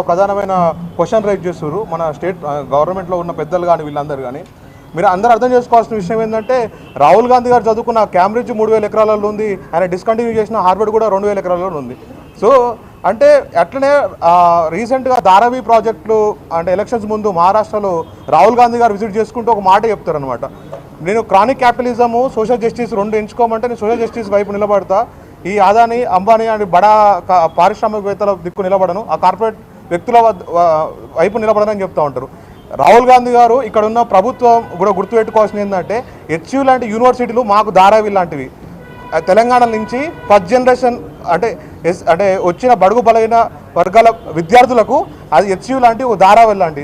ప్రధానమైన question raise చేస్తారు మన స్టేట్ గవర్నమెంట్లో ఉన్న పెద్దలు కానీ వీళ్ళందరూ కానీ. మీరు అందరూ అర్థం చేసుకోవాల్సిన విషయం ఏంటంటే రాహుల్ గాంధీ గారు చదువుకున్న క్యాంబ్రిడ్జ్ 3000 ఎకరాలలో ఉంది, ఆయన డిస్కంటిన్యూ చేసిన హార్వర్డ్ కూడా 2000 ఎకరాలలో ఉంది. సో అంటే అట్లనే రీసెంట్గా ధారావి ప్రాజెక్టులు అంటే ఎలక్షన్స్ ముందు మహారాష్ట్రలో రాహుల్ గాంధీ గారు విజిట్ చేసుకుంటూ ఒక మాట చెప్తారనమాట, నేను క్రానిక్ క్యాపిటలిజము సోషల్ జస్టిస్ రెండు ఎంచుకోమంటే నేను సోషల్ జస్టిస్ వైపు నిలబడతా, ఈ అదాని అంబానీ అని బడా పారిశ్రామికవేత్తల దిక్కు నిలబడను, ఆ కార్పొరేట్ వ్యక్తుల వైపు నిలబడనని చెప్తూ ఉంటారు. రాహుల్ గాంధీ గారు ఇక్కడ ఉన్న ప్రభుత్వం కూడా గుర్తుపెట్టుకోవాల్సింది ఏంటంటే హెచ్యూ లాంటి యూనివర్సిటీలు మాకు ధారావి లాంటివి తెలంగాణ నుంచి ఫస్ట్ జనరేషన్ అంటే వచ్చిన బడుగు బలైన వర్గాల విద్యార్థులకు అది హెచ్యూ లాంటి ధారావి లాంటి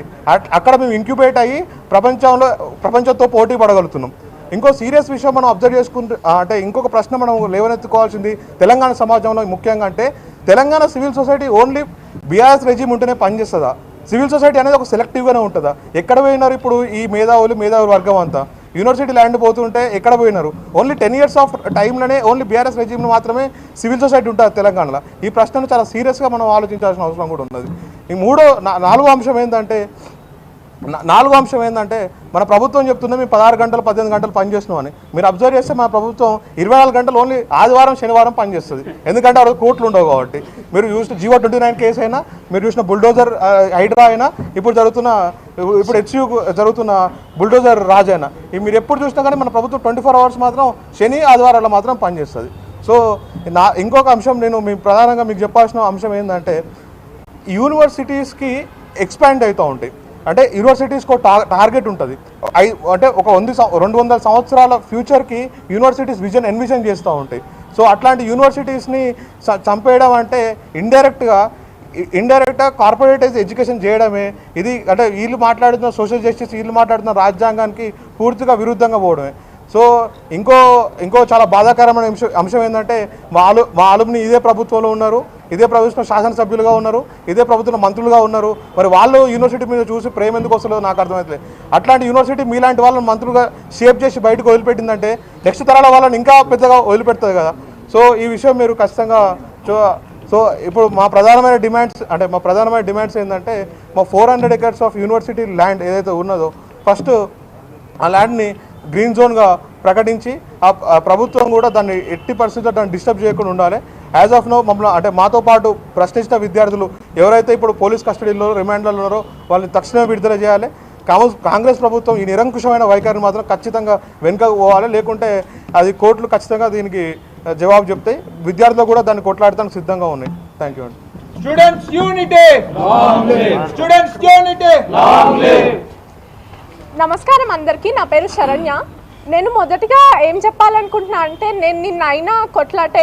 అక్కడ మేము ఇంక్యుబేట్ అయ్యి ప్రపంచంతో పోటీ పడగలుగుతున్నాం. ఇంకో సీరియస్ విషయం మనం అబ్జర్వ్ చేసుకుంటే అంటే ఇంకొక ప్రశ్న మనం లేవనెత్తుకోవాల్సింది తెలంగాణ సమాజంలో ముఖ్యంగా అంటే Telangana civil society only BRS regime ఉంటేనే పనిచేస్తుందా? సివిల్ సొసైటీ అనేది ఒక సెలెక్టివ్గానే ఉంటుందా? ఎక్కడ పోయినారు ఇప్పుడు ఈ మేధావులు వర్గం అంతా? యూనివర్సిటీ ల్యాండ్ పోతుంటే ఎక్కడ పోయినారు? ఓన్లీ 10 years ఆఫ్ టైంలోనే ఓన్లీ బీఆర్ఎస్ రెజీమ్ను మాత్రమే సివిల్ సొసైటీ ఉంటుంది తెలంగాణలో. ఈ ప్రశ్నను చాలా సీరియస్గా మనం ఆలోచించాల్సిన అవసరం కూడా ఉన్నది. ఈ నాలుగో అంశం ఏంటంటే మన ప్రభుత్వం చెప్తుంది మేము 16 గంటలు 18 గంటలు పనిచేస్తున్నాం అని. మీరు అబ్జర్వ్ చేస్తే మన ప్రభుత్వం 24 గంటలు ఓన్లీ ఆదివారం శనివారం పనిచేస్తుంది, ఎందుకంటే ఆ రోజు కోర్టులు ఉండవు కాబట్టి. మీరు చూసిన జీవో 29 కేసు అయినా, మీరు చూసిన బుల్డోజర్ హైడ్రా అయినా, ఇప్పుడు హెచ్యూ జరుగుతున్న బుల్డోజర్ రాజ్ అయినా, మీరు ఎప్పుడు చూసినా కానీ మన ప్రభుత్వం 24 hours మాత్రం శని ఆదివారాల్లో మాత్రం పనిచేస్తుంది. సో ఇంకొక అంశం నేను ప్రధానంగా మీకు చెప్పాల్సిన అంశం ఏంటంటే యూనివర్సిటీస్కి ఎక్స్పాండ్ అవుతూ ఉంటాయి. అంటే యూనివర్సిటీస్కి టార్గెట్ ఉంటుంది, అంటే ఒక 200 సంవత్సరాల ఫ్యూచర్కి యూనివర్సిటీస్ ఎన్విజన్ చేస్తూ ఉంటాయి. సో అట్లాంటి యూనివర్సిటీస్ని చంపేయడం అంటే ఇండైరెక్ట్గా కార్పొరేటైజ్ ఎడ్యుకేషన్ చేయడమే. ఇది అంటే వీళ్ళు మాట్లాడుతున్న సోషల్ జస్టిస్, వీళ్ళు మాట్లాడుతున్న రాజ్యాంగానికి పూర్తిగా విరుద్ధంగా పోవడమే. సో ఇంకో చాలా బాధాకరమైన అంశం ఏంటంటే మా అలుమ్ని ఇదే ప్రభుత్వంలో ఉన్నారు, ఇదే ప్రభుత్వం శాసనసభ్యులుగా ఉన్నారు, ఇదే ప్రభుత్వంలో మంత్రులుగా ఉన్నారు. మరి వాళ్ళు యూనివర్సిటీ మీద చూసి ప్రేమ ఎందుకు వస్తుందో నాకు అర్థమవుతుంది. అట్లాంటి యూనివర్సిటీ మీలాంటి వాళ్ళని మంత్రులుగా షేప్ చేసి బయటకు వదిలిపెట్టిందంటే నెక్స్ట్ తరాల వాళ్ళని ఇంకా పెద్దగా వదిలిపెడుతుంది కదా. సో ఈ విషయం మీరు ఖచ్చితంగా సో ఇప్పుడు మా ప్రధానమైన డిమాండ్స్ ఏంటంటే మా 400 acres ఆఫ్ యూనివర్సిటీ ల్యాండ్ ఏదైతే ఉన్నదో ఫస్ట్ ఆ ల్యాండ్ని గ్రీన్ జోన్గా ప్రకటించి ఆ ప్రభుత్వం కూడా దాన్ని 80% దాన్ని డిస్టర్బ్ చేయకుండా ఉండాలి. యాజ్ ఆఫ్ నో మమ్మల్ని మాతో పాటు ప్రశ్నించిన విద్యార్థులు ఎవరైతే ఇప్పుడు పోలీస్ కస్టడీలో రిమాండ్లలో ఉన్నారో వాళ్ళని తక్షణమే విడుదల చేయాలి. కాంగ్రెస్ ప్రభుత్వం ఈ నిరంకుశమైన వైఖరిని మాత్రం ఖచ్చితంగా వెనుకకు పోవాలి, లేకుంటే అది కోర్టులు ఖచ్చితంగా దీనికి జవాబు చెప్తాయి. విద్యార్థులు కూడా దాన్ని కొట్లాడటానికి సిద్ధంగా ఉన్నాయి. థ్యాంక్ యూ అండి. నమస్కారం అందరికీ, నా పేరు శరణ్య. నేను మొదటిగా ఏం చెప్పాలనుకుంటున్నా అంటే నేను నిన్న అయినా కొట్లాట